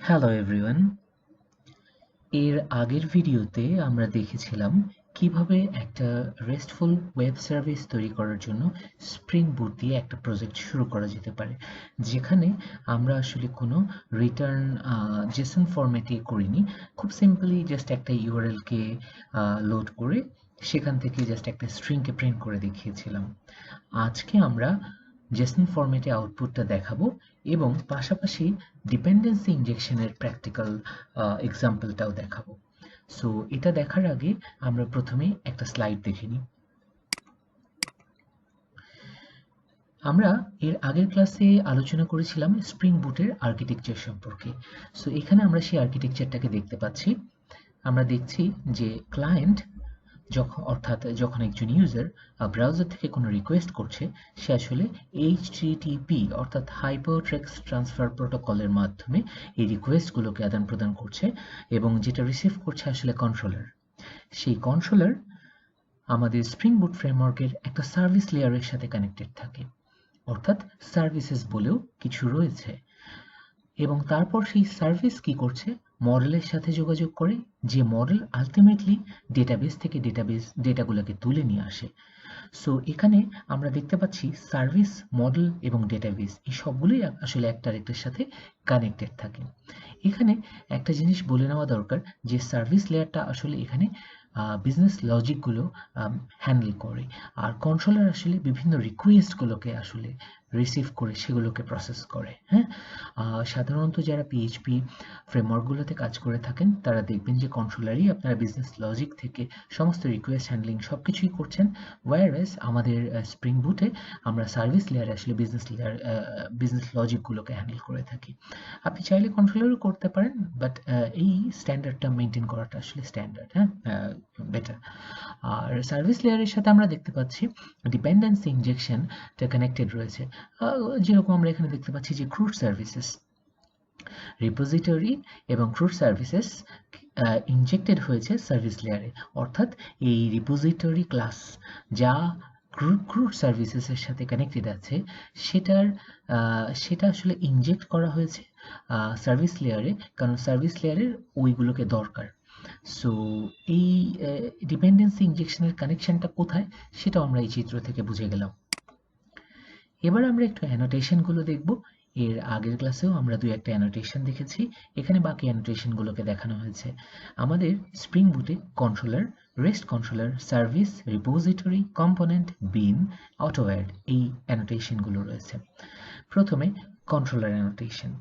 Hello everyone. এর আগের ভিডিওতে আমরা দেখেছিলাম কিভাবে একটা রেস্টফুল ওয়েব সার্ভিস তৈরি করার জন্য স্প্রিং বুট দিয়ে একটা প্রজেক্ট শুরু করা যেতে পারে, যেখানে আমরা আসলে কোনো রিটার্ন জেসন ফরম্যাটে করিনি। খুব সিম্পলি জাস্ট একটা ইউআরএলকে লোড করে সেখান থেকে জাস্ট একটা স্ট্রিংকে প্রিন্ট করে দেখিয়েছিলাম। আজকে আমরা জেসন ফরম্যাটে আউটপুটটা দেখাবো এবং পাশাপাশি ডিপেন্ডেন্সি ইনজেকশনের প্র্যাকটিক্যাল এক্সাম্পলটাও দেখাবো। সো এটা দেখার আগে আমরা প্রথমে একটা স্লাইড দেখে নিই। আমরা এর আগের ক্লাসে আলোচনা করেছিলাম স্প্রিং বুটের আর্কিটেকচার সম্পর্কে। সো এখানে আমরা সেই আর্কিটেকচারটাকে দেখতে পাচ্ছি। আমরা দেখছি যে ক্লায়েন্ট যখন একজন ইউজার ব্রাউজার থেকে কোনো রিকোয়েস্ট করছে, সে আসলে এইচটিটিপি অর্থাৎ হাইপারটেক্সট ট্রান্সফার প্রোটোকলের মাধ্যমে এই রিকোয়েস্টগুলোকে আদান প্রদান করছে এবং যেটা রিসিভ করছে আসলে কন্ট্রোলার। সেই কন্ট্রোলার আমাদের স্প্রিং বুট ফ্রেমওয়ার্কের একটা সার্ভিস লেয়ারের সাথে কানেক্টেড থাকে, অর্থাৎ সার্ভিসেস বলেও কিছু রয়েছে। এবং তারপর সেই সার্ভিস কি করছে, মডেলের সাথে যোগাযোগ করে, যে মডেল আলটিমেটলি ডেটাবেস থেকে ডেটাগুলোকে তুলে নিয়ে আসে। সো এখানে আমরা দেখতে পাচ্ছি সার্ভিস, মডেল এবং ডেটাবেস এই সবগুলোই আসলে একটা আরেকটার সাথে কানেক্টেড থাকে। এখানে একটা জিনিস বলে নেওয়া দরকার যে সার্ভিস লেয়ারটা আসলে এখানে বিজনেস লজিকগুলো হ্যান্ডেল করে, আর কন্ট্রোলার আসলে বিভিন্ন রিকোয়েস্টগুলোকে আসলে রিসিভ করে সেগুলোকে প্রসেস করে। হ্যাঁ, সাধারণত যারা পিএইচপি ফ্রেমওয়ার্কগুলোতে কাজ করে থাকেন তারা দেখবেন যে কন্ট্রোলারই আপনারা বিজনেস লজিক থেকে সমস্ত রিকোয়েস্ট হ্যান্ডলিং সব কিছুই করছেন। ওয়্যারএস আমাদের স্প্রিং বুটে আমরা সার্ভিস লেয়ারে আসলে বিজনেস লজিকগুলোকে হ্যান্ডেল করে থাকি। আপনি চাইলে কন্ট্রোলারও করতে পারেন, বাট এই স্ট্যান্ডার্ডটা মেনটেন করাটা আসলে স্ট্যান্ডার্ড, হ্যাঁ, বেটার। আর সার্ভিস লেয়ারের সাথে আমরা দেখতে পাচ্ছি ডিপেন্ডেন্সি ইনজেকশনটা কানেক্টেড রয়েছে। যেরকম আমরা এখানে দেখতে পাচ্ছি যে ক্রুড সার্ভিসেস, রিপোজিটরি এবং ক্রুড সার্ভিসেস ইনজেক্টেড হয়েছে সার্ভিস লেয়ারে, অর্থাৎ এই রিপোজিটরি ক্লাস যা ক্রুড সার্ভিসেসের সাথে কানেক্টেড আছে সেটা আসলে ইনজেক্ট করা হয়েছে সার্ভিস লেয়ারে, কারণ সার্ভিস লেয়ারের ওইগুলোকে দরকার। সো এই ডিপেন্ডেন্সি ইনজেকশনের কানেকশনটা কোথায় সেটাও আমরা এই চিত্র থেকে বুঝে গেলাম। এবার আমরা একটু অ্যানোটেশনগুলো দেখব। এর আগের ক্লাসেও আমরা দুই একটা অ্যানোটেশন দেখেছি, এখানে বাকি অ্যানোটেশনগুলোকে দেখানো হয়েছে। আমাদের স্প্রিং বুটে controller, rest controller, service, repository, component, bean, অটোঅ্যাড এই অ্যানোটেশনগুলো রয়েছে। প্রথমে কন্ট্রোলার অ্যানোটেশন।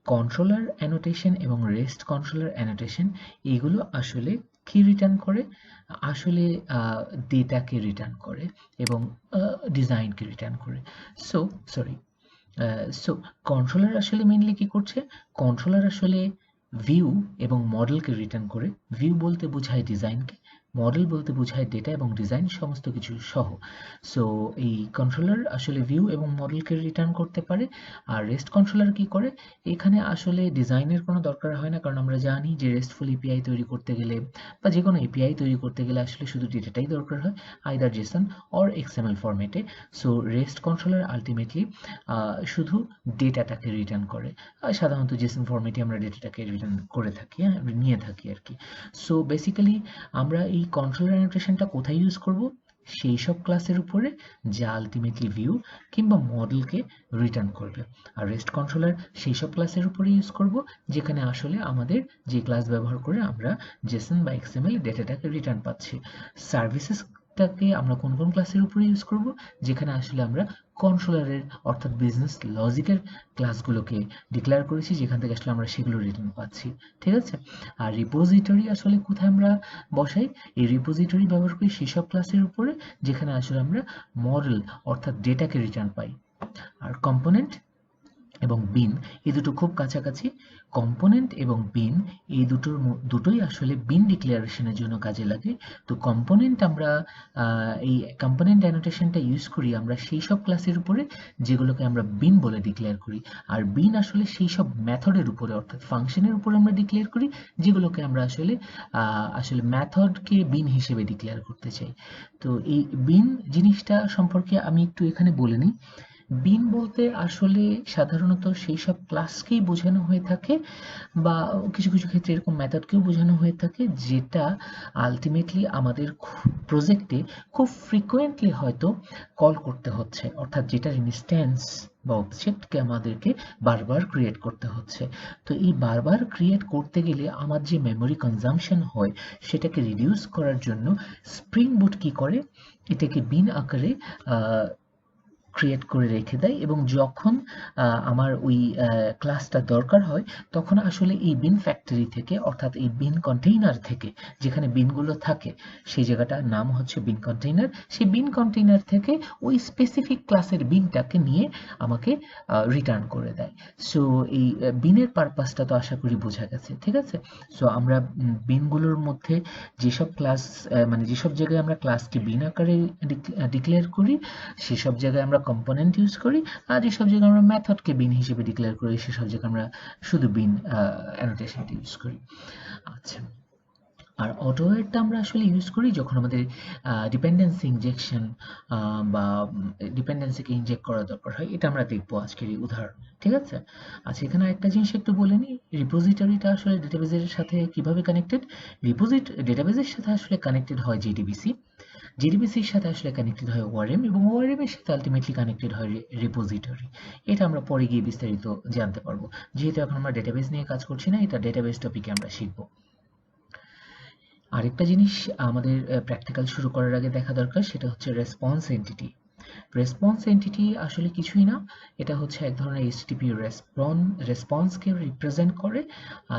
কন্ট্রোলার অ্যানোটেশন এবং রেস্ট কন্ট্রোলার অ্যানোটেশন এগুলো আসলে কি রিটার্ন করে, আসলে ডেটাকে রিটার্ন করে এবং ডিজাইনকে রিটার্ন করে। সো সরি সো কন্ট্রোলার আসলে মেইনলি কি করছে, কন্ট্রোলার আসলে ভিউ এবং মডেলকে রিটার্ন করে। ভিউ বলতে বোঝায় ডিজাইনকে, মডেল বলতে বোঝায় ডেটা এবং ডিজাইন সমস্ত কিছু সহ। সো এই কন্ট্রোলার আসলে ভিউ এবং মডেলকে রিটার্ন করতে পারে। আর রেস্ট কন্ট্রোলার কি করে, এখানে আসলে ডিজাইনের কোনো দরকার হয় না, কারণ আমরা জানি যে রেস্টফুল এপিআই তৈরি করতে গেলে বা যে কোনো এপিআই তৈরি করতে গেলে আসলে শুধু ডেটাটাই দরকার হয়, আইদার জেসন অর এক্সএমএল ফরম্যাটে। সো রেস্ট কন্ট্রোলার আলটিমেটলি শুধু ডেটাটাকে রিটার্ন করে। সাধারণত জেসন ফরম্যাটে আমরা ডেটাটাকে রিটার্ন করে থাকি, হ্যাঁ, নিয়ে থাকি আর কি। সো বেসিক্যালি আমরা এই কন্ট্রোলার অ্যানোটেশনটা কোথায় ইউজ করব, সেই সব ক্লাসের উপরে যা আলটিমেটলি ভিউ কিংবা মডেলকে রিটার্ন করবে। আর রেস্ট কন্ট্রোলার সেই সব ক্লাসের উপরে ইউজ করব যেখানে আসলে আমাদের যে ক্লাস ব্যবহার করে আমরা জেসন বা এক্সএমএল ডেটাটাকে রিটার্ন পাচ্ছি। সার্ভিসেসটাকে আমরা কোন কোন ক্লাসের উপরে ইউজ করব, যেখানে আসলে আমরা কন্ট্রোলারের অর্থাৎ বিজনেস লজিকের ক্লাসগুলোকে ডিক্লেয়ার করেছি, যেখান থেকে আসলে আমরা সেগুলো রিটার্ন পাচ্ছি। ঠিক আছে। আর রিপোজিটরি আসলে কোথায় আমরা বসাই, এই রিপোজিটরি ব্যবহার করি সেসব ক্লাসের উপরে যেখানে আসলে আমরা মডেল অর্থাৎ ডেটাকে রিটার্ন পাই। আর কম্পোনেন্ট এবং বিন এই দুটো খুব কাছাকাছি। কম্পোনেন্ট এবং বিন এই দুটোই আসলে বিন ডিক্লারেশনের জন্য কাজে লাগে। তো কম্পোনেন্ট আমরা এই কম্পোনেন্ট অ্যানোটেশনটা ইউজ করি আমরা সেই সব ক্লাসের উপরে যেগুলোকে আমরা বিন বলে ডিক্লেয়ার করি। আর বিন আসলে সেই সব মেথডের উপরে অর্থাৎ ফাংশনের উপরে আমরা ডিক্লেয়ার করি যেগুলোকে আমরা আসলে মেথডকে বিন হিসেবে ডিক্লেয়ার করতে চাই। তো এই বিন জিনিসটা সম্পর্কে আমি একটু এখানে বলে নিই। বিন বলতে আসলে সাধারণত সেই সব ক্লাসকেই বোঝানো হয়ে থাকে, বা কিছু কিছু ক্ষেত্রে এরকম মেথডকেও বোঝানো হয়ে থাকে, যেটা আলটিমেটলি আমাদের প্রজেক্টে খুব ফ্রিকোয়েন্টলি হয়তো কল করতে হচ্ছে, অর্থাৎ যেটার ইনস্ট্যান্স বা অবজেক্টকে আমাদেরকে বারবার ক্রিয়েট করতে হচ্ছে। তো এই বারবার ক্রিয়েট করতে গেলে আমার যে মেমোরি কনজাম্পশন হয় সেটাকে রিডিউস করার জন্য স্প্রিং বুট কি করে, এটাকে বিন আকারে ক্রিয়েট করে রেখে দেয়, এবং যখন আমার ওই ক্লাসটা দরকার হয় তখন আসলে এই বিন ফ্যাক্টরি থেকে, অর্থাৎ এই বিন কন্টেইনার থেকে, যেখানে বিনগুলো থাকে সেই জায়গাটার নাম হচ্ছে বিন কন্টেইনার, সেই বিন কন্টেইনার থেকে ওই স্পেসিফিক ক্লাসের বিনটাকে নিয়ে আমাকে রিটার্ন করে দেয়। সো এই বিনের পারপাসটা তো আশা করি বোঝা গেছে, ঠিক আছে? সো আমরা বিনগুলোর মধ্যে যেসব ক্লাস, মানে যেসব জায়গায় আমরা ক্লাসকে বিন আকারে ডিক্লেয়ার করি সেসব জায়গায় আমরা কম্পোনেন্ট ইউজ করি, আর যেসব জায়গায় আমরা মেথডকে বিন হিসেবে ডিক্লেয়ার করি সেসব জায়গায় আমরা শুধু বিন অ্যানোটেশনটা ইউজ করি। আচ্ছা, আর অটোওয়েটটা আমরা আসলে ইউজ করি যখন আমাদের ডিপেন্ডেন্সি ইনজেকশন বা ডিপেন্ডেন্সিকে ইনজেক্ট করা দরকার হয়। এটা আমরা দেখবো আজকের এই উদাহরণ, ঠিক আছে? আচ্ছা, এখানে একটা জিনিস একটু বলে নিই, রিপোজিটরিটা আসলে ডেটাবেজের সাথে কিভাবে কানেক্টেড। ডেটাবেজের সাথে আসলে কানেক্টেড হয় জিডিবিসি, জিডিবিসির সাথে আসলে কানেক্টেড হয় ওআরএম, এবং ওআরএম এর সাথে আলটিমেটলি কানেক্টেড হয় রিপোজিটরি। এটা আমরা পরে গিয়ে বিস্তারিত জানতে পারবো, যেহেতু এখন আমরা ডেটাবেজ নিয়ে কাজ করছি না, এটা ডেটাবেজ টপিকে আমরা শিখবো। আরেকটা জিনিস আমাদের প্র্যাকটিক্যাল শুরু করার আগে দেখা দরকার, সেটা হচ্ছে রেসপন্স এন্টিটি। রেসপন্স এন্টিটি আসলে কিছুই না, এটা হচ্ছে এক ধরনের এইচটিটিপি রেসপন্সকে রিপ্রেজেন্ট করে,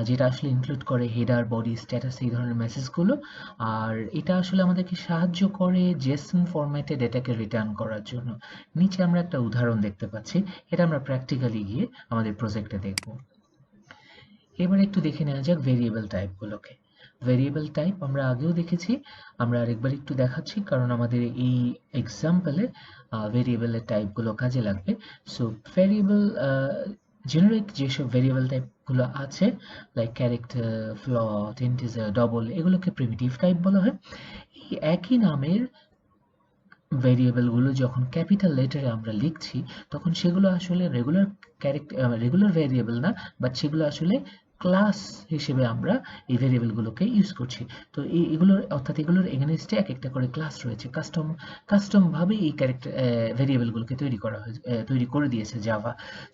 যেটা আসলে ইনক্লুড করে হেডার, বডি, স্ট্যাটাস, এই ধরনের মেসেজগুলো। আর এটা আসলে আমাদেরকে সাহায্য করে জেসন ফরম্যাটে ডেটাকে রিটার্ন করার জন্য। নিচে আমরা একটা উদাহরণ দেখতে পাচ্ছি, এটা আমরা প্র্যাকটিক্যালি গিয়ে আমাদের প্রজেক্টে দেখব। এবার একটু দেখে নেওয়া যাক ভেরিয়েবল টাইপগুলোকে। ভেরিয়েবল টাইপ আমরা আগেও দেখেছি, আমরা আরেকবার একটু দেখাচ্ছি কারণ আমাদের এই এক্সাম্পলে ভেরিয়েবলের টাইপগুলো কাজে লাগবে। সো ভেরিয়েবল জেনারিক যেসব ভেরিয়েবল টাইপগুলো আছে, লাইক ক্যারেক্টার, ফ্লট, ইন্টিজার, ডবল, এগুলোকে প্রিমিটিভ টাইপ বলা হয়। এই একই নামের ভেরিয়েবলগুলো যখন ক্যাপিটাল লেটারে আমরা লিখছি তখন সেগুলো আসলে রেগুলার ভেরিয়েবল না, বাট সেগুলো আসলে ক্লাস হিসেবে আমরা এই ভেরিয়েবলগুলোকে ইউজ করছি। তো এগুলোর, অর্থাৎ এগুলোর এগেনস্টে এক একটা করে ক্লাস রয়েছে, কাস্টম ভাবে এই ভেরিয়েবলগুলোকে তৈরি করে দিয়েছে জাভা।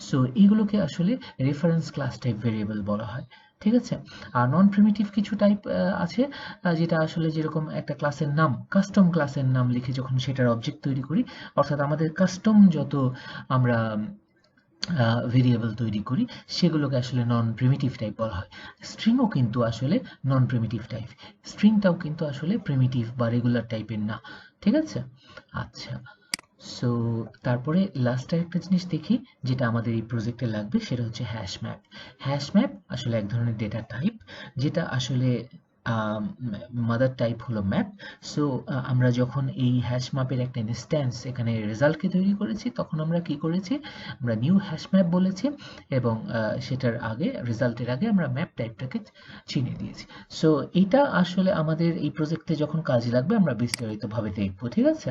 সো এইগুলোকে আসলে রেফারেন্স ক্লাস টাইপ ভেরিয়েবল বলা হয়, ঠিক আছে? আর নন প্রিমিটিভ কিছু টাইপ আছে, যেটা আসলে যেরকম একটা ক্লাসের নাম, কাস্টম ক্লাসের নাম লিখে যখন সেটার অবজেক্ট তৈরি করি, অর্থাৎ আমাদের কাস্টম যত আমরা ভেরিয়েবল তৈরি করি সেগুলোকে আসলে নন প্রিমিটিভ টাইপ বলা হয়। স্ট্রিংও কিন্তু আসলে নন প্রিমিটিভ টাইপ, স্ট্রিংটাও কিন্তু আসলে প্রিমিটিভ বা রেগুলার টাইপের না, ঠিক আছে? আচ্ছা, সো তারপরে লাস্ট একটা জিনিস দেখি যেটা আমাদের এই প্রজেক্টে লাগবে, সেটা হচ্ছে হ্যাশ ম্যাপ। হ্যাশ ম্যাপ আসলে এক ধরনের ডেটা টাইপ, যেটা আসলে মাদার টাইপ হলো ম্যাপ। সো আমরা যখন এই হ্যাশ ম্যাপের একটা ইনস্ট্যান্স এখানে রেজাল্টকে তৈরি করেছি তখন আমরা কি করেছি, আমরা নিউ হ্যাশ ম্যাপ বলেছি, এবং সেটার আগে, রেজাল্টের আগে আমরা ম্যাপ টাইপটাকে চিনে দিয়েছি। সো এটা আসলে আমাদের এই প্রজেক্টে যখন কাজে লাগবে আমরা বিস্তারিতভাবে দেখবো, ঠিক আছে?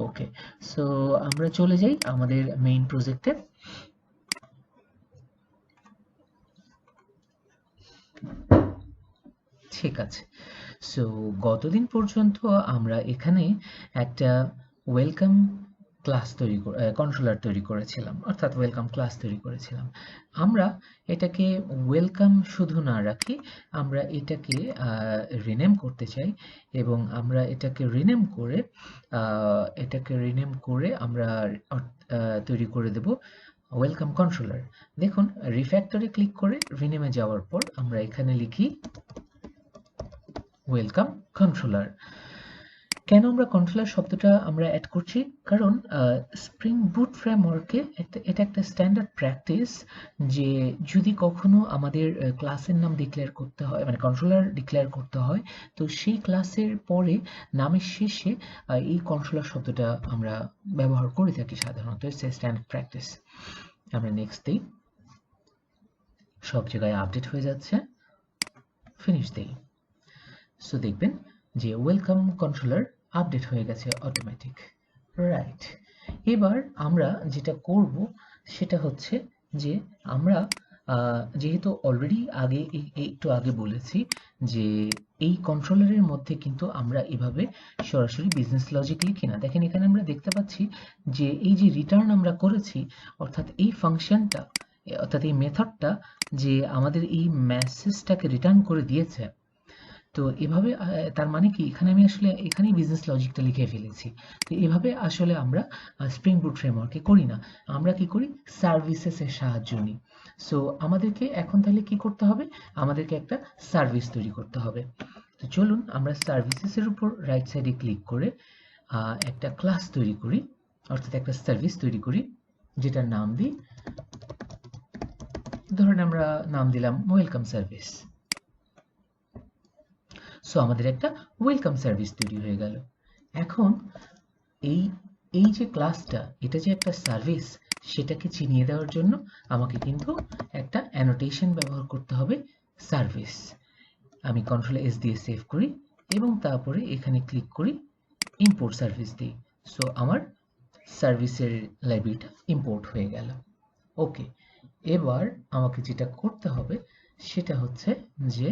ওকে, সো আমরা চলে যাই আমাদের মেইন প্রজেক্টে। ঠিক আছে, সো গতদিন পর্যন্ত আমরা এখানে একটা ওয়েলকাম কন্ট্রোলার তৈরি করেছিলাম, অর্থাৎ ওয়েলকাম ক্লাস তৈরি করেছিলাম। আমরা এটাকে ওয়েলকাম শুধু না রাখি, আমরা এটাকে রিনেম করতে চাই, এবং আমরা এটাকে রিনেম করে আমরা তৈরি করে দেব ওয়েলকাম কন্ট্রোলার। দেখুন, রিফ্যাক্টরে ক্লিক করে রিনেমে যাওয়ার পর আমরা এখানে লিখি ওয়েলকাম কন্ট্রোলার। কেন আমরা কন্ট্রোলার শব্দটা আমরা অ্যাড করছি, কারণ স্প্রিং বুট ফ্রেমওয়ার্কে এটা একটা স্ট্যান্ডার্ড প্র্যাকটিস যে যদি কখনো আমাদের ক্লাসের নাম ডিক্লেয়ার করতে হয়, মানে কন্ট্রোলার ডিক্লেয়ার করতে হয়, তো সেই ক্লাসের পরে নামের শেষে এই কন্ট্রোলার শব্দটা আমরা ব্যবহার করে থাকি সাধারণত। It's a standard practice. আমরা নেক্সট দিই, সব জায়গায় আপডেট হয়ে যাচ্ছে, ফিনিশ দিই। সো দেখবেন যে ওয়েলকাম কন্ট্রোলার আপডেট হয়ে গেছে অটোমেটিক, রাইট? এবার আমরা যেটা করব সেটা হচ্ছে যে আমরা যেহেতু অলরেডি একটু আগে বলেছি যে এই কন্ট্রোলারের মধ্যে কিন্তু আমরা এভাবে সরাসরি বিজনেস লজিক লিখি না। দেখেন এখানে আমরা দেখতে পাচ্ছি যে এই যে রিটার্ন আমরা করেছি, অর্থাৎ এই ফাংশনটা, অর্থাৎ এই মেথডটা যে আমাদের এই মেসেজটাকে রিটার্ন করে দিয়েছে, তো এভাবে তার মানে কি এখানে আমি আসলে এখানেই বিজনেস লজিকটা লিখে ফেলেছি। তো এভাবে আসলে আমরা স্প্রিং বুট ফ্রেমওয়ার্কে করি না, আমরা কি করি সার্ভিসেসের সাহায্য নিই। সো আমাদেরকে এখন তাহলে কি করতে হবে, আমাদেরকে একটা সার্ভিস তৈরি করতে হবে। তো চলুন আমরা সার্ভিসেসের উপর রাইট সাইডে ক্লিক করে একটা ক্লাস তৈরি করি, অর্থাৎ একটা সার্ভিস তৈরি করি, যেটার নাম দিই, ধরেন আমরা নাম দিলাম ওয়েলকাম সার্ভিস। সো আমাদের একটা ওয়েলকাম সার্ভিস তৈরি হয়ে গেল। এখন এই এই যে ক্লাসটা, এটা যে একটা সার্ভিস, সেটাকে চিনিয়ে দেওয়ার জন্য আমাকে কিন্তু একটা অ্যানোটেশন ব্যবহার করতে হবে, সার্ভিস। আমি কন্ট্রোল এস দিয়ে সেভ করি এবং তারপরে এখানে ক্লিক করি, ইম্পোর্ট সার্ভিস দিই। সো আমার সার্ভিসের লাইব্রেরিটা ইম্পোর্ট হয়ে গেল। ওকে, এবার আমাকে যেটা করতে হবে সেটা হচ্ছে যে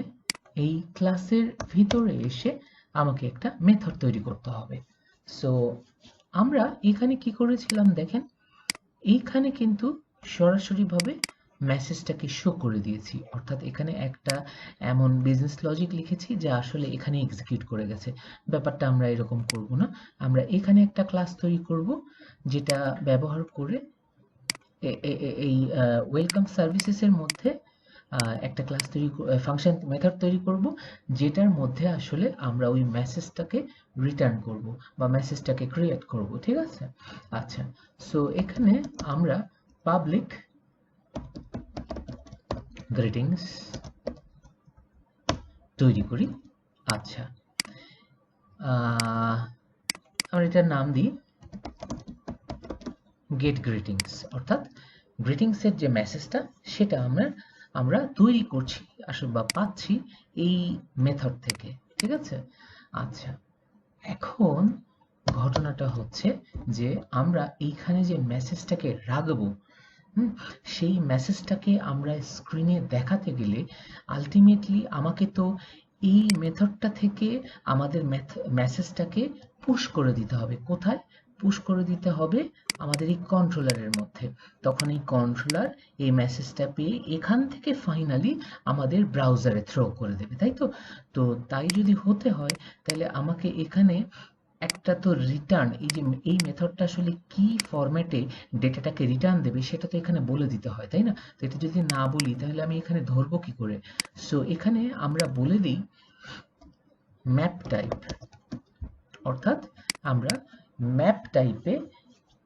এই ক্লাসের ভিতরে এসে আমাকে একটা মেথড তৈরি করতে হবে। সো আমরা এখানে কি করেছিলাম দেখেন, এইখানে কিন্তু সরাসরিভাবে মেসেজটাকে শো করে দিয়েছি, অর্থাৎ এখানে একটা এমন বিজনেস লজিক লিখেছি যা আসলে এখানে এক্সিকিউট করে গেছে। ব্যাপারটা আমরা এরকম করব না, আমরা এখানে একটা ক্লাস তৈরি করব যেটা ব্যবহার করে এই ওয়েলকাম সার্ভিসেসের মধ্যে একটা ক্লাস তৈরি, ফাংশন মেথড তৈরি করব, যেটার মধ্যে আসলে আমরা ওই মেসেজটাকে রিটার্ন করব বা মেসেজটাকে ক্রিয়েট করব। ঠিক আছে? আচ্ছা, সো এখানে আমরা পাবলিক গ্রিটিংস তৈরি করি। আচ্ছা, আমরা এটার নাম দিই গেট গ্রিটিংস, অর্থাৎ গ্রিটিংসের যে মেসেজটা সেটা আমরা তৈরি করছি আসলে বা পাচ্ছি এই মেথড থেকে। ঠিক আছে? আচ্ছা, এখন ঘটনাটা হচ্ছে যে আমরা এইখানে যে মেসেজটাকে রাখবো, সেই মেসেজটাকে আমরা স্ক্রিনে দেখাতে গেলে আলটিমেটলি আমাকে তো এই মেথডটা থেকে আমাদের মেসেজটাকে পুশ করে দিতে হবে। কোথায় পুশ করে দিতে হবে? আমাদের এই কন্ট্রোলারের মধ্যে। তখন এই কন্ট্রোলার এই মেসেজটা পেয়ে এখান থেকে ফাইনালি আমাদের ব্রাউজারে থ্রো করে দেবে, তাই তো? তো তাই যদি হতে হয় তাহলে আমাকে এখানে একটা তো রিটার্ন, এই যে এই মেথডটা আসলে কি ফরম্যাটে ডেটাটাকে রিটার্ন দেবে সেটা তো এখানে বলে দিতে হয়, তাই না? তো এটা যদি না বলি তাহলে আমি এখানে ধরবো কি করে? সো এখানে আমরা বলে দিই ম্যাপ টাইপ, অর্থাৎ আমরা ম্যাপ টাইপে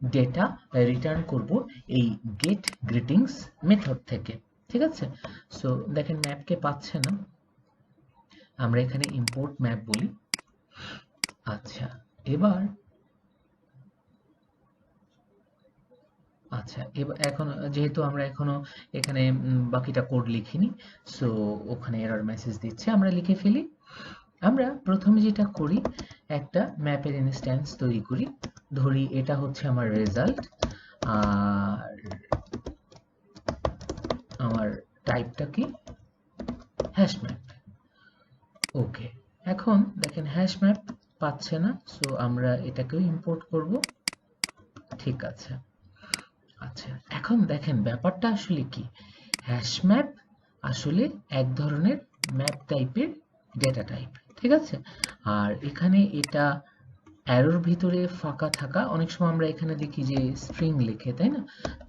ডেটা রিটার্ন করব এই গেট গ্রিটিংস মেথড থেকে। ঠিক আছে? সো দেখেন ম্যাপকে পাচ্ছে না, আমরা এখানে ইম্পোর্ট ম্যাপ বলি। আচ্ছা, এবার এখন যেহেতু আমরা এখনো এখানে বাকিটা কোড লিখিনি, সো ওখানে এরর মেসেজ দিচ্ছে, আমরা লিখে ফেলি। আমরা প্রথমে যেটা করি, একটা ম্যাপের ইনস্ট্যান্স তৈরি করি, ধরি এটা হচ্ছে আমার রেজাল্ট, আর আমার টাইপটা কি, হ্যাশ ম্যাপ। ওকে, এখন দেখেন হ্যাশ ম্যাপ পাচ্ছে না, সো আমরা এটাকেও ইম্পোর্ট করব। ঠিক আছে। আচ্ছা, এখন দেখেন ব্যাপারটা আসলে কি, হ্যাশ ম্যাপ আসলে এক ধরনের ম্যাপ টাইপের ডেটা টাইপ। ঠিক আছে? আর এখানে এটা অ্যারোর ভিতরে ফাঁকা থাকা, অনেক সময় আমরা এখানে দেখি যে স্ট্রিং লেখে, তাই না?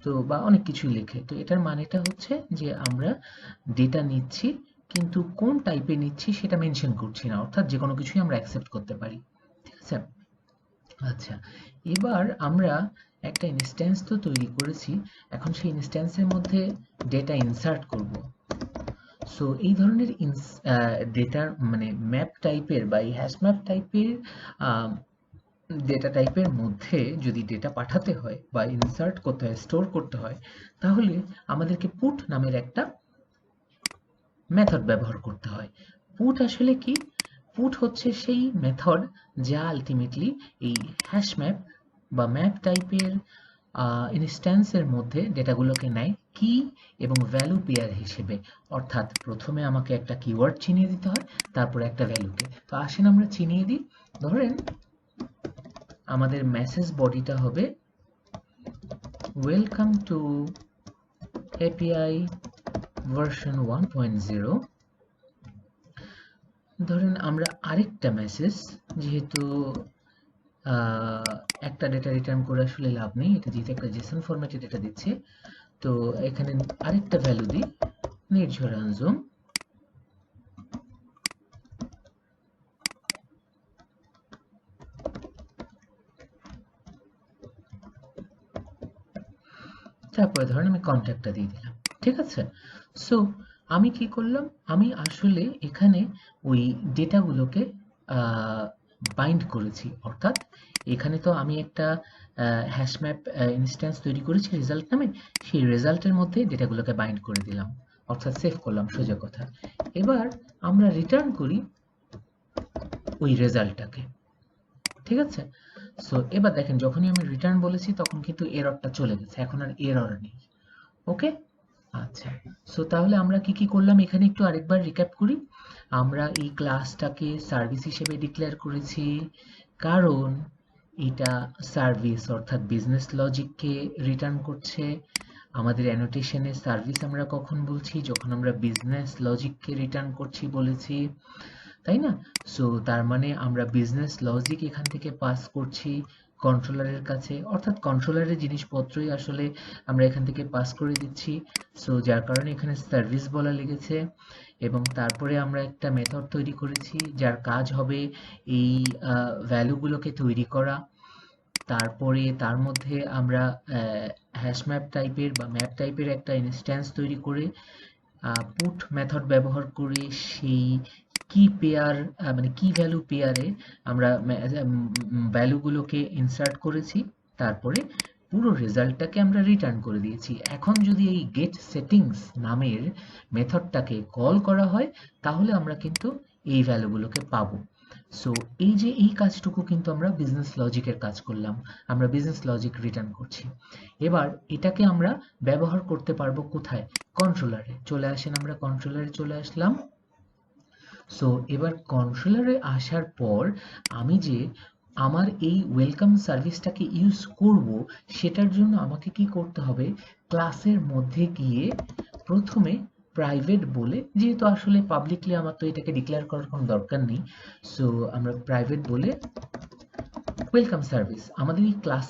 তো বা অনেক কিছুই লেখে, তো এটার মানেটা হচ্ছে যে আমরা ডেটা নিচ্ছি কিন্তু কোন টাইপে নিচ্ছি সেটা মেনশন করছি না, অর্থাৎ যে কোনো কিছুই আমরা অ্যাকসেপ্ট করতে পারি। ঠিক আছে? আচ্ছা, এবার আমরা একটা ইনস্ট্যান্স তো তৈরি করেছি, এখন সেই ইনস্ট্যান্সের মধ্যে ডেটা ইনসার্ট করব। সো এই ধরনের ডেটার মানে ম্যাপ টাইপের বা এই হ্যাশ ম্যাপ টাইপের ডেটা টাইপের মধ্যে যদি ডেটা পাঠাতে হয় বা ইনসার্ট করতে হয়, স্টোর করতে হয়, তাহলে আমাদেরকে পুট নামের একটা মেথড ব্যবহার করতে হয়। পুট আসলে কি? পুট হচ্ছে সেই মেথড যা আলটিমেটলি এই হ্যাশ ম্যাপ বা ম্যাপ টাইপের ইনস্ট্যান্সের মধ্যে ডেটাগুলোকে নেয় কি এবং ভ্যালু পেয়ার হিসেবে, অর্থাৎ প্রথমে আমাকে একটা কিওয়ার্ড চিনিয়ে দিতে হয়, তারপরে একটা ভ্যালুকে। তো আসেন আমরা চিনিয়ে দিই। ধরেন আমাদের মেসেজ বডিটা হবে ওয়েলকাম টু এপিআই ভার্সন 1.0। ধরেন আমরা আরেকটা মেসেজ, যেহেতু একটা ডেটা রিটার্ন করে আসলে লাভ নেই, এটা যেহেতু একটা জেসন ফরম্যাটে ডেটা দিচ্ছে, তো এখানে আরেকটা ভ্যালু দিই নির্ঝর আঞ্জুম। তারপরে ধরেন আমি কন্ট্যাক্টটা দিয়ে দিলাম, ঠিক আছে। সো আমি কি করলাম, আমি আসলে এখানে ওই ডেটাগুলোকে বাইন্ড করেছি, অর্থাৎ এখানে তো আমি একটা হ্যাশম্যাপ ইনস্ট্যান্স তৈরি করেছি রেজাল্ট নামে, সেই রেজাল্টের মধ্যে ডেটাগুলোকে বাইন্ড করে দিলাম, অর্থাৎ সেভ করলাম, সোজা কথা। এবার আমরা রিটার্ন করি ওই রেজাল্টটাকে, ঠিক আছে। সো এবার দেখেন যখনই আমি রিটার্ন বলেছি তখন কিন্তু এররটা চলে গেছে, এখন আর এরর নেই। ওকে, আচ্ছা। সো তাহলে আমরা কি কি করলাম এখানে একটু আরেকবার রিক্যাপ করি। আমরা এই ক্লাসটাকে সার্ভিস হিসেবে ডিক্লেয়ার করেছি, কারণ এটা সার্ভিস অর্থাৎ বিজনেস লজিককে রিটার্ন করছে। আমাদের অ্যানোটেশনে সার্ভিস আমরা কখন বলছি, যখন আমরা বিজনেস লজিককে রিটার্ন করছি বলেছি, তাই না? সো তার মানে আমরা বিজনেস লজিক এখান থেকে পাস করছি কন্ট্রোলারের কাছে, অর্থাৎ কন্ট্রোলারের জিনিসপত্রই আসলে আমরা এখান থেকে পাস করে দিচ্ছি। সো যার কারণে এখানে সার্ভিস বলা লেগেছে, এবং তারপরে আমরা একটা মেথড তৈরি করেছি যার কাজ হবে এই ভ্যালুগুলোকে তৈরি করা। তারপরে তার মধ্যে আমরা হ্যাশম্যাপ টাইপের বা ম্যাপ টাইপের একটা ইনস্ট্যান্স তৈরি করে পুট মেথড ব্যবহার করে সেই কি পেয়ার মানে কি ভ্যালু পেয়ারে আমরা ভ্যালুগুলোকে ইনসার্ট করেছি, তারপরে পুরো রেজাল্টটাকে আমরা রিটার্ন করে দিয়েছি। এখন যদি এই গেট সেটিংস নামের মেথডটাকে কল করা হয় তাহলে আমরা কিন্তু এই ভ্যালুগুলোকে পাবো। সো এই যে এই কাজটুকু কিন্তু আমরা বিজনেস লজিকের কাজ করলাম, আমরা বিজনেস লজিক রিটার্ন করছি। এবার এটাকে আমরা ব্যবহার করতে পারবো কোথায়, কন্ট্রোলারে। চলে আসেন, আমরা কন্ট্রোলারে চলে আসলাম। সো এবার কন্ট্রোলারে আসার পর আমি যে আমার এই ওয়েলকাম সার্ভিসটাকে ইউজ করব, সেটার জন্য আমাকে কি করতে হবে, ক্লাসের মধ্যে গিয়ে প্রথমে প্রাইভেট বলে, যেহেতু আসলে পাবলিকলি আমার তো এটাকে ডিক্লেয়ার করার কোনো দরকার নেই, সো আমরা প্রাইভেট বলে ওয়েলকাম সার্ভিস, আমাদের এই ক্লাস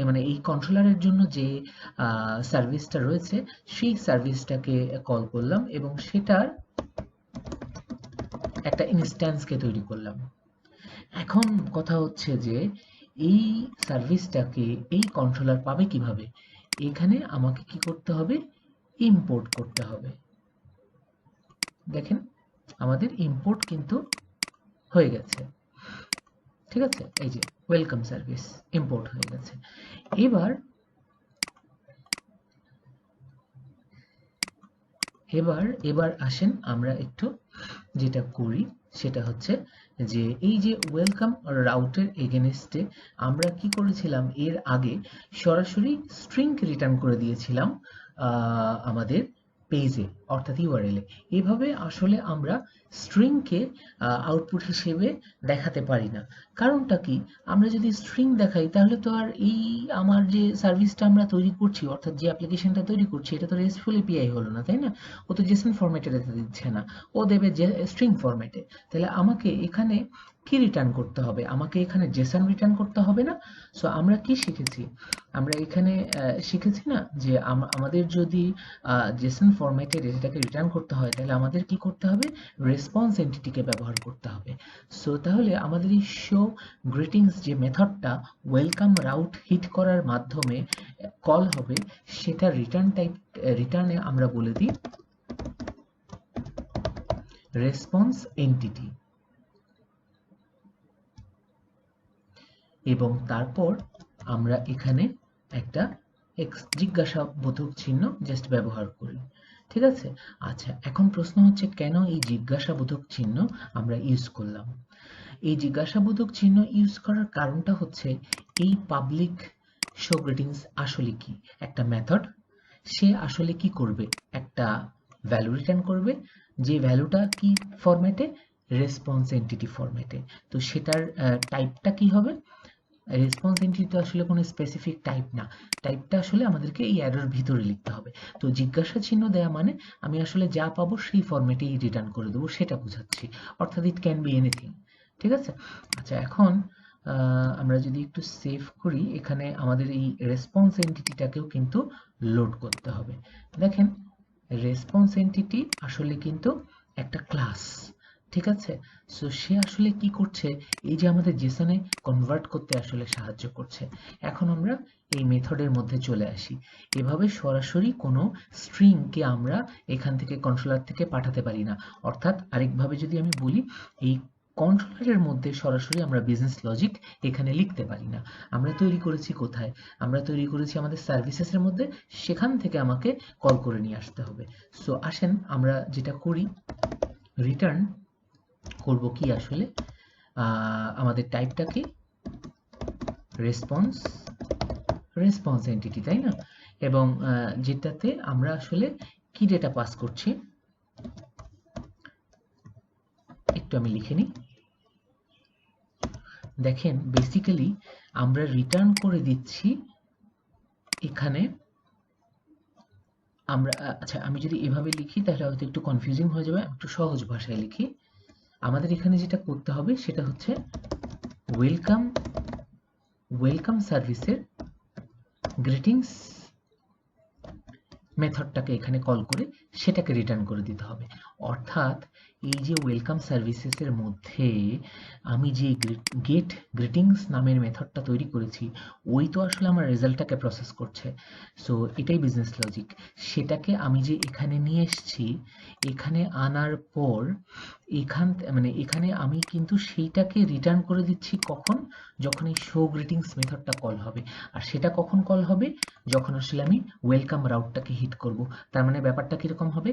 মানে এই কন্ট্রোলারের জন্য যে সার্ভিসটা রয়েছে সেই সার্ভিসটাকে কল করলাম এবং সেটার একটা ইনস্ট্যান্সকে তৈরি করলাম। এখন কথা হচ্ছে যে এই সার্ভিসটাকে এই কন্ট্রোলার পাবে কিভাবে, এখানে আমাকে কি করতে হবে, ইম্পোর্ট করতে হবে। দেখেন আমাদের ইম্পোর্ট কিন্তু হয়ে গেছে, ঠিক আছে। এই যে ওয়েলকাম সার্ভিস ইম্পোর্ট হয়ে গেছে। এবার এবার এবার আসেন আমরা একটু যেটা করি সেটা হচ্ছে যে এই যে ওয়েলকাম রাউটের এগেনস্টে আমরা কি করেছিলাম, এর আগে সরাসরি স্ট্রিং রিটার্ন করে দিয়েছিলাম আমাদের পেজে অর্থাৎ ইউআরএলে। এভাবে আসলে আমরা স্ট্রিংকে আউটপুট হিসেবে দেখাতে পারি না। কারণটা কি, আমরা যদি স্ট্রিং দেখাই তাহলে তো আর এই আমার যে সার্ভিসটা আমরা তৈরি করছি অর্থাৎ যে অ্যাপ্লিকেশনটা তৈরি করছি এটা তো রেস্টফুল এপিআই হলো না, তাই না? ও তো জেসন ফরম্যাটে দিচ্ছে না, ও দেবে যে স্ট্রিং ফরম্যাটে। তাহলে আমাকে এখানে কি রিটার্ন করতে হবে, আমাকে এখানে জেসন রিটার্ন করতে হবে না। সো আমরা কি শিখেছি, আমরা এখানে শিখেছি না যে আমাদের যদি জেসন ফরম্যাটে ডেটাটাকে রিটার্ন করতে হয় তাহলে আমাদের কি করতে হবে, রেসপন্স এন্টিটিকে ব্যবহার করতে হবে। সো তাহলে আমাদের এই শো গ্রিটিংস যে মেথডটা ওয়েলকাম রাউট হিট করার মাধ্যমে কল হবে, সেটা রিটার্ন টাইপ রিটার্নে আমরা বলে দিই রেসপন্স এন্টিটি, এবং তারপর আমরা এখানে একটা জিজ্ঞাসাবোধক চিহ্ন জাস্ট ব্যবহার করি, ঠিক আছে। আচ্ছা, এখন প্রশ্ন হচ্ছে কেন এই জিজ্ঞাসাবোধক চিহ্ন আমরা ইউজ করলাম। এই জিজ্ঞাসাবোধক চিহ্ন ইউজ করার কারণটা হচ্ছে এই পাবলিক শো গ্রিটিংস আসলে কি, একটা মেথড। সে আসলে কি করবে, একটা ভ্যালু রিটার্ন করবে, যে ভ্যালুটা কি ফরম্যাটে, রেসপন্স এন্টিটি ফরম্যাটে। তো সেটার টাইপটা কি হবে, রেসপন্স এন্টিটি আসলে কোনো স্পেসিফিক টাইপ না, টাইপটা আসলে আমাদেরকে এই অ্যারোর ভিতরে লিখতে হবে। তো জিজ্ঞাসা চিহ্ন দেয়া মানে আমি আসলে যা পাবো সেই ফরম্যাটেই রিটার্ন করে দেবো, সেটা বোঝাচ্ছি। অর্থাৎ ইট ক্যান বি এনিথিং। ঠিক আছে। আচ্ছা, এখন আমরা যদি একটু সেভ করি, এখানে আমাদের এই রেসপন্স এন্টিটিটাকেও কিন্তু লোড করতে হবে। দেখেন, রেসপন্স এন্টিটি আসলে কিন্তু একটা ক্লাস। ঠিক আছে। সো সে আসলে কি করছে, এই যে আমাদের জেসনে কনভার্ট করতে আসলে সাহায্য করছে। এখন আমরা এই মেথডের মধ্যে চলে আসি। এভাবে সরাসরি কোনো স্ট্রিংকে আমরা এখান থেকে কন্ট্রোলার থেকে পাঠাতে পারি না। অর্থাৎ আরেকভাবে যদি আমি বলি, এই কন্ট্রোলারের মধ্যে সরাসরি আমরা বিজনেস লজিক এখানে লিখতে পারি না। আমরা তৈরি করেছি কোথায়, আমরা তৈরি করেছি আমাদের সার্ভিসেসের মধ্যে, সেখান থেকে আমাকে কল করে নিয়ে আসতে হবে। সো আসেন আমরা যেটা করি, রিটার্ন করব কি আসলে, আমাদের টাইপটা কি, রেসপন্স, রেসপন্স এন্টিটি, তাই না? এবং যেটাতে আমরা আসলে কি ডেটা পাস করছি, একটু আমি লিখে নিই। দেখেন, বেসিক্যালি আমরা রিটার্ন করে দিচ্ছি এখানে আমরা, আচ্ছা আমি যদি এভাবে লিখি তাহলে হয়তো একটু কনফিউজিং হয়ে যাবে, একটু সহজ ভাষায় লিখি। আমাদের এখানে যেটা করতে হবে সেটা হচ্ছে ওয়েলকাম, ওয়েলকাম সার্ভিসের গ্রিটিংস মেথডটাকে এখানে কল করে সেটাকে রিটার্ন করে দিতে হবে। অর্থাৎ এই যে ওয়েলকাম সার্ভিসেসের মধ্যে আমি যে গেট গ্রিটিংস নামের মেথডটা তৈরি করেছি, ওই তো আসলে আমার রেজাল্টটাকে প্রসেস করছে। সো এটাই বিজনেস লজিক। সেটাকে আমি যে এখানে নিয়ে এসেছি, এখানে আনার পর এখানে আমি কিন্তু সেইটাকে রিটার্ন করে দিচ্ছি কখন, যখন এই শো গ্রিটিংস মেথডটা কল হবে। আর সেটা কখন কল হবে, যখন আসলে আমি ওয়েলকাম রাউটটাকে হিট করব। তার মানে ব্যাপারটা কিরকম হবে,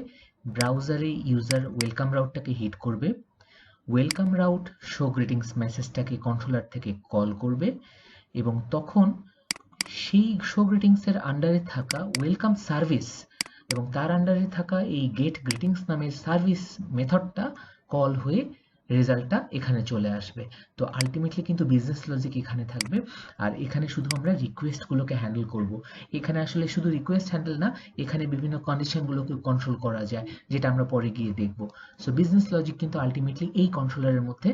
ব্রাউজারে ইউজার ওয়েলকাম রাউটটাকে হিট করবে, ওয়েলকাম রাউট শো গ্রিটিংস মেসেজটাকে কন্ট্রোলার থেকে কল করবে, এবং তখন সেই শো গ্রিটিংসের আন্ডারে থাকা ওয়েলকাম সার্ভিস এবং তার আন্ডারে থাকা এই গেট গ্রিটিংস নামের সার্ভিস মেথডটা কল হয়ে রেজাল্টটা এখানে চলে আসবে। তো আলটিমেটলি কিন্তু বিজনেস লজিক এখানে থাকবে, আর এখানে শুধু আমরা রিকোয়েস্টগুলোকে হ্যান্ডেল করব। এখানে আসলে শুধু রিকোয়েস্ট হ্যান্ডেল না, এখানে বিভিন্ন কন্ডিশনগুলোকে কন্ট্রোল করা যায়, যেটা আমরা পরে গিয়ে দেখব। সো বিজনেস লজিক কিন্তু আলটিমেটলি এই কন্ট্রোলারের মধ্যে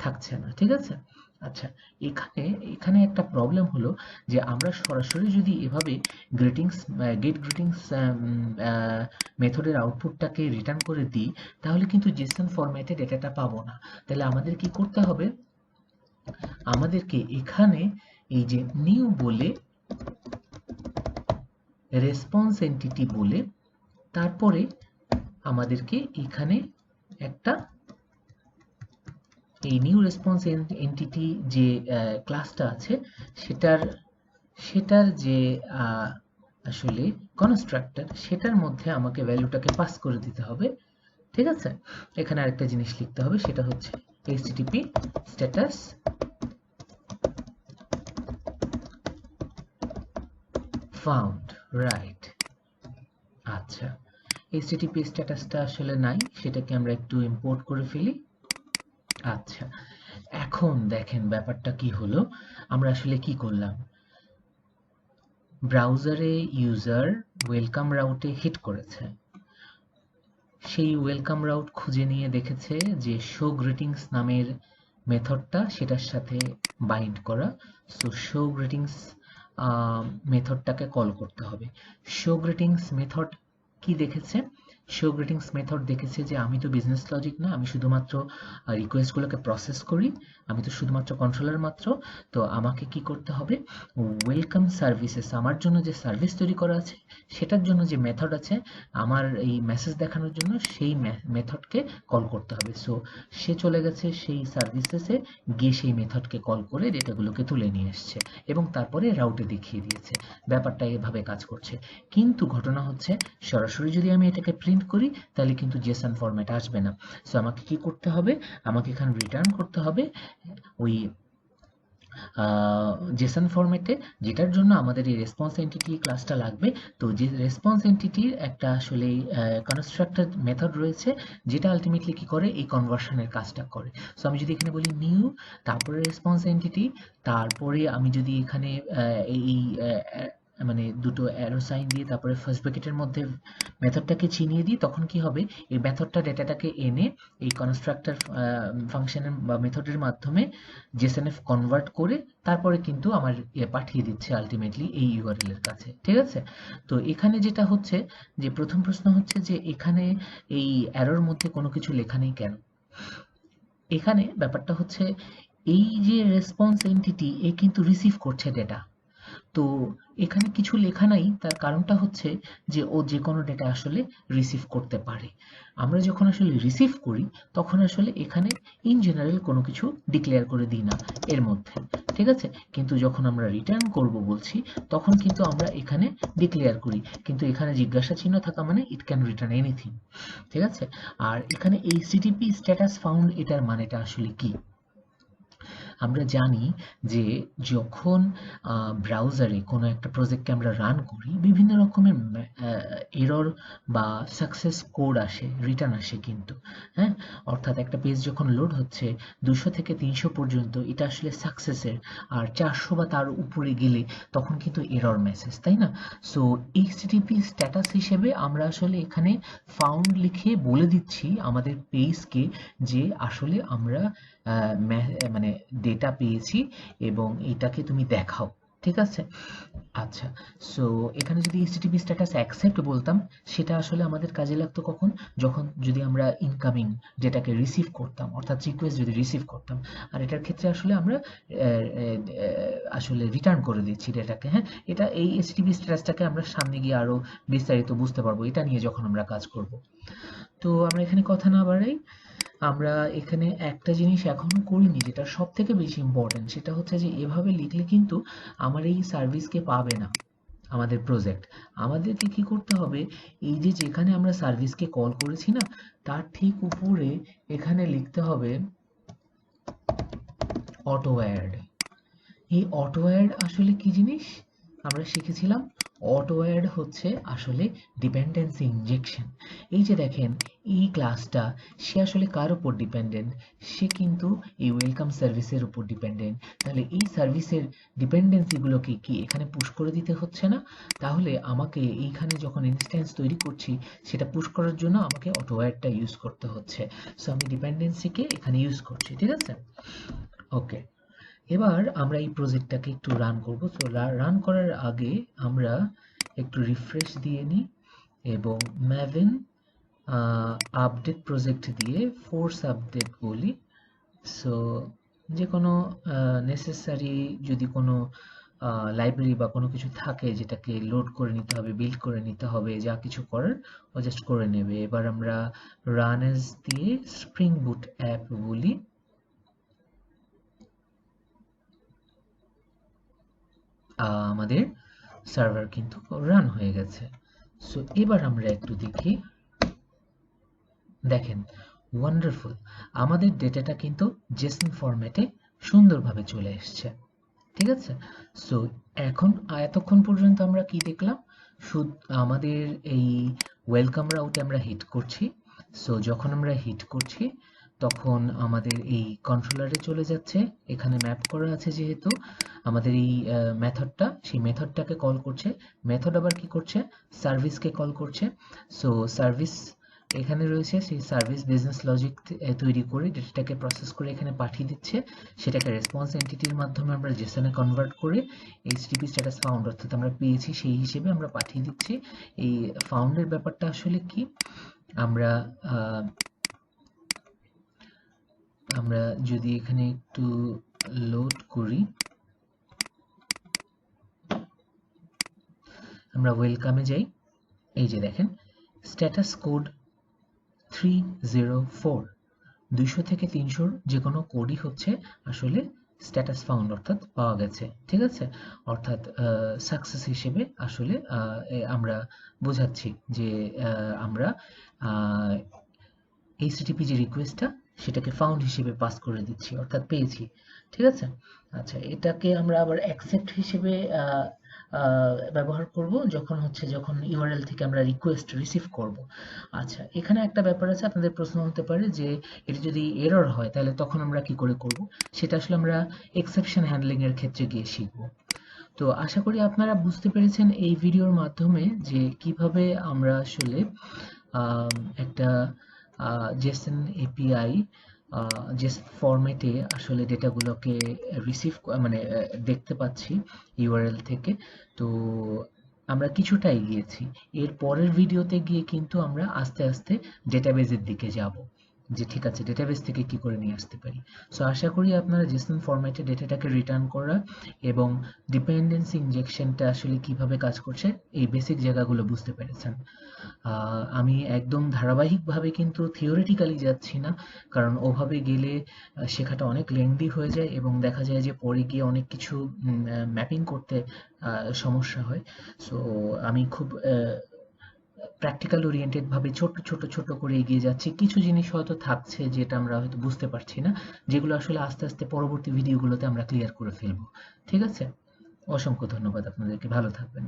থাকছে না। ঠিক আছে। আচ্ছা, এখানে এখানে একটা প্রবলেম হলো যে আমরা সরাসরি যদি এভাবে গ্রিটিংস গেট গ্রিটিংস মেথডের আউটপুটটাকে রিটার্ন করে দিই, তাহলে কিন্তু জেসন ফরম্যাটে ডেটাটা পাবো না। তাহলে আমাদের কি করতে হবে, আমাদেরকে এখানে এই যে নিউ বলে, রেসপন্স এন্টিটি বলে, তারপরে আমাদেরকে এখানে একটা এই নিউ রেসপন্স এন্টিটি যে ক্লাসটা আছে, সেটার যে আসলে কনস্ট্রাক্টর, সেটার মধ্যে আমাকে ভ্যালুটাকে পাস করে দিতে হবে। ঠিক আছে। এখানে আরেকটা জিনিস লিখতে হবে, সেটা হচ্ছে http স্ট্যাটাস ফাউন্ড, রাইট। আচ্ছা, http স্ট্যাটাসটা আসলে নাই, সেটাকে আমরা একটু ইম্পোর্ট করে ফেলি। আচ্ছা, এখন দেখেন ব্যাপারটা কি হলো, আমরা আসলে কি করলাম, ব্রাউজারে ইউজার ওয়েলকাম রাউটে হিট করেছে, সেই ওয়েলকাম রাউট খুঁজে নিয়ে দেখেছে যে শো গ্রিটিংস নামের মেথডটা সেটার সাথে বাইন্ড করা। সো শো গ্রিটিংস মেথডটাকে কল করতে হবে। শো গ্রিটিংস মেথড কি দেখেছে, শো গ্রিটিংস মেথড দেখেছে যে আমি তো বিজনেস লজিক না, আমি শুধুমাত্র রিকোয়েস্টগুলোকে প্রসেস করি, আমি তো শুধুমাত্র কন্ট্রোলার মাত্র। তো আমাকে কি করতে হবে, ওয়েলকাম সার্ভিসেস, আমার জন্য যে সার্ভিস তৈরি করা আছে সেটার জন্য যে মেথড আছে আমার এই মেসেজ দেখানোর জন্য, সেই মেথডকে কল করতে হবে। সো সে চলে গেছে সেই সার্ভিসেসে, গিয়ে সেই মেথডকে কল করে ডেটাগুলোকে তুলে নিয়ে এসছে এবং তারপরে রাউটে দেখিয়ে দিয়েছে। ব্যাপারটা এভাবে কাজ করছে। কিন্তু ঘটনা হচ্ছে, সরাসরি যদি আমি এটাকে প্রিন্ট করি তাহলে কিন্তু জেসন ফরম্যাট আসবে না। সো আমাকে কি করতে হবে, আমাকে এখানে রিটার্ন করতে হবে ওই জেসন ফরম্যাটে, যেটার জন্য আমাদের এই রেসপন্স এন্টিটি ক্লাসটা লাগবে। তো যে রেসপন্স এন্টিটির একটা আসলে কনস্ট্রাক্টর মেথড রয়েছে, যেটা আলটিমেটলি কি করে, এই কনভার্সনের কাজটা করে। সো আমি যদি এখানে বলি নিউ, তারপরে রেসপন্স এন্টিটি, তারপরে আমি যদি এখানে এই মানে দুটো অ্যারো সাইন দিয়ে তারপরে ফার্স্ট ব্র্যাকেটের মধ্যে মেথডটাকে চিনিয়ে দিই, তখন কি হবে, এই মেথডটা ডেটাটাকে এনে এই কনস্ট্রাক্টর ফাংশনের বা মেথডের মাধ্যমে জেসএনএফ কনভার্ট করে তারপরে কিন্তু আমার পাঠিয়ে দিচ্ছে আলটিমেটলি এই ইউআরএল এর কাছে। ঠিক আছে? তো এখানে যেটা হচ্ছে, যে প্রথম প্রশ্ন হচ্ছে যে এখানে এই অ্যারোর মধ্যে কোনো কিছু লেখা নেই কেন? এখানে ব্যাপারটা হচ্ছে, এই যে রেসপন্স এন্টিটি এ কিন্তু রিসিভ করছে ডেটা। তো এখানে কিছু লেখা নাই, তার কারণটা হচ্ছে যে ও যে কোনো ডেটা আসলে রিসিভ করতে পারে। আমরা যখন আসলে রিসিভ করি তখন আসলে এখানে ইন জেনারেল কোনো কিছু ডিক্লেয়ার করে দিই না এর মধ্যে। ঠিক আছে? কিন্তু যখন আমরা রিটার্ন করব বলছি, তখন কিন্তু আমরা এখানে ডিক্লেয়ার করি, কিন্তু এখানে জিজ্ঞাসা চিহ্ন থাকা মানে ইট ক্যান রিটার্ন এনিথিং। ঠিক আছে? আর এখানে এইচটিটিপি স্ট্যাটাস ফাউন্ড, এটার মানেটা আসলে কি? আমরা জানি যে যখন ব্রাউজারে কোনো একটা প্রজেক্টকে আমরা রান করি, বিভিন্ন রকমের এরর বা সাকসেস কোড আসে, রিটার্ন আসে কিন্তু। হ্যাঁ, অর্থাৎ একটা পেজ যখন লোড হচ্ছে 200 থেকে 300 পর্যন্ত, এটা আসলে সাকসেসের। আর 400 বা তার উপরে গেলে তখন কিন্তু এরর মেসেজ, তাই না? সো এইচটিটিপি স্ট্যাটাস হিসেবে আমরা আসলে এখানে ফাউন্ড লিখে বলে দিচ্ছি আমাদের পেজকে যে আসলে আমরা মানে ডেটা পেয়েছি এবং এটাকে তুমি দেখাও। ঠিক আছে? আচ্ছা, সো এখানে যদি এইচটিটিপি স্ট্যাটাস অ্যাকসেপ্ট বলতাম, সেটা আসলে আমাদের কাজে লাগতো কখন, যখন যদি আমরা ইনকামিং ডেটাকে রিসিভ করতাম, অর্থাৎ রিকোয়েস্ট যদি রিসিভ করতাম। আর এটার ক্ষেত্রে আসলে আমরা আসলে রিটার্ন করে দিচ্ছি ডেটাকে। হ্যাঁ, এটা এই এইচটিটিপি স্ট্যাটাসটাকে আমরা সামনে গিয়ে আরো বিস্তারিত বুঝতে পারবো এটা নিয়ে যখন আমরা কাজ করব। তো আমরা এখানে কথা না বাড়াই, আমরা এখানে একটা জিনিস এখনো করিনি যেটা সব থেকে বেশি ইম্পর্টেন্ট, সেটা হচ্ছে যে এভাবে লিখলে কিন্তু আমার এই সার্ভিসকে পাবে না আমাদের প্রজেক্ট। আমাদেরকে কি করতে হবে, এই যে যেখানে আমরা সার্ভিসকে কল করেছি না, তার ঠিক উপরে এখানে লিখতে হবে অটো অ্যাড। এই অটো অ্যাড আসলে কি জিনিস আমরা শিখেছিলাম? অটো অ্যাড হচ্ছে আসলে ডিপেন্ডেন্সি ইনজেকশন। এই যে দেখেন, এই ক্লাসটা সে আসলে কার উপর ডিপেন্ডেন্ট? সে কিন্তু এই ওয়েলকাম সার্ভিসের উপর ডিপেন্ডেন্ট। তাহলে এই সার্ভিসের ডিপেন্ডেন্সিগুলোকে কি এখানে পুশ করে দিতে হচ্ছে না? তাহলে আমাকে এইখানে যখন ইনস্ট্যান্স তৈরি করছি, সেটা পুশ করার জন্য আমাকে অটো অ্যাডটা ইউজ করতে হচ্ছে। সো আমি ডিপেন্ডেন্সিকে এখানে ইউজ করছি। ঠিক আছে? ওকে, এবার আমরা এই প্রজেক্টটাকে একটু রান করব। তো রান করার আগে আমরা একটু রিফ্রেশ দিয়ে নিই এবং ম্যাভেন আপডেট প্রজেক্ট দিয়ে ফোর্স আপডেট বলি। সো যে কোনো নেসেসারি যদি কোনো লাইব্রেরি বা কোনো কিছু থাকে যেটাকে লোড করে নিতে হবে, বিল্ড করে নিতে হবে, যা কিছু করার ও জাস্ট করে নেবে। এবার আমরা রান এস দিয়ে স্প্রিং বুট অ্যাপ বলি। আমাদের সার্ভার কিন্তু রান হয়ে গেছে। সো এবার আমরা একটু দেখি, দেখেন ওয়ান্ডারফুল, আমাদের ডেটাটা কিন্তু জেসন ফরম্যাটে সুন্দরভাবে চলে এসছে। ঠিক আছে? সো এখন এতক্ষণ পর্যন্ত আমরা কি দেখলাম, শুধু আমাদের এই ওয়েলকাম রাউটে আমরা হিট করছি। সো যখন আমরা হিট করছি তখন আমাদের এই কন্ট্রোলারে চলে যাচ্ছে, এখানে ম্যাপ করা আছে যেহেতু আমাদের এই মেথডটা, সেই মেথডটাকে কল করছে। মেথড আবার কি করছে, সার্ভিসকে কল করছে। সো সার্ভিস এখানে রয়েছে, সেই সার্ভিস বিজনেস লজিক তৈরি করে ডেটাটাকে প্রসেস করে এখানে পাঠিয়ে দিচ্ছে। সেটাকে রেসপন্স এন্টিটির মাধ্যমে আমরা জেসনে কনভার্ট করে এইচটিপি স্ট্যাটাস ফাউন্ড, অর্থাৎ আমরা পেয়েছি সেই হিসেবে আমরা পাঠিয়ে দিচ্ছি। এই ফাউন্ডের ব্যাপারটা আসলে কি, আমরা আমরা যদি এখানে একটু লোড করি, আমরা ওয়েলকামে যাই। এই যে দেখেন স্ট্যাটাস কোড 304, 200 থেকে 300 যে কোনো কোডই হচ্ছে আসলে স্ট্যাটাস ফাউন্ড, অর্থাৎ পাওয়া গেছে। ঠিক আছে, অর্থাৎ সাকসেস হিসেবে আসলে আমরা বোঝাচ্ছি যে আমরা এইচটিটিপি যে রিকোয়েস্টটা সেটাকে ফাউন্ড হিসেবে পাস করে দিচ্ছি, অর্থাৎ পেয়েছি। ঠিক আছে, আচ্ছা এটাকে আমরা আবার অ্যাকসেপ্ট হিসেবে ব্যবহার করব যখন ইউআরএল থেকে আমরা রিকোয়েস্ট রিসিভ করব। আচ্ছা এখানে একটা ব্যাপার আছে, আপনাদের প্রশ্ন হতে পারে যে এটা যদি এরর হয় তাহলে তখন আমরা কি করে করব, সেটা আসলে আমরা এক্সেপশন হ্যান্ডলিং এর ক্ষেত্রে গিয়ে শিখব। তো আশা করি আপনারা বুঝতে পেরেছেন এই ভিডিওর মাধ্যমে যে কিভাবে আমরা আসলে একটা জেসন এপিআই জেসন ফরম্যাটে আসলে ডেটাগুলোকে রিসিভ মানে দেখতে পাচ্ছি ইউআরএল থেকে। তো আমরা কিছুটা এগিয়েছি, এর পরের ভিডিওতে গিয়ে কিন্তু আমরা আস্তে আস্তে ডেটাবেজের দিকে যাব, যে ঠিক আছে ডেটাবেস থেকে কি করে নিয়ে আসতে পারি। সো আশা করি আপনারা জেসন ফরম্যাটে ডেটাটাকে রিটার্ন করা এবং ডিপেন্ডেন্সি ইনজেকশনটা আসলে কিভাবে কাজ করছে এই বেসিক জায়গাগুলো বুঝতে পেরেছেন। আমি একদম ধারাবাহিকভাবে কিন্তু থিওরিটিক্যালি যাচ্ছি না, কারণ ওভাবে গেলে শেখাটা অনেক লেংদি হয়ে যায় এবং দেখা যায় যে পরে গিয়ে অনেক কিছু ম্যাপিং করতে সমস্যা হয়। সো আমি খুব প্র্যাকটিক্যাল ওরিয়েন্টেড ভাবে ছোট ছোট ছোট করে এগিয়ে যাচ্ছি। কিছু জিনিস হয়তো থাকছে যেটা আমরা হয়তো বুঝতে পারছি না, যেগুলো আসলে আস্তে আস্তে পরবর্তী ভিডিওগুলোতে আমরা ক্লিয়ার করে ফেলবো। ঠিক আছে, অসংখ্য ধন্যবাদ আপনাদেরকে, ভালো থাকবেন।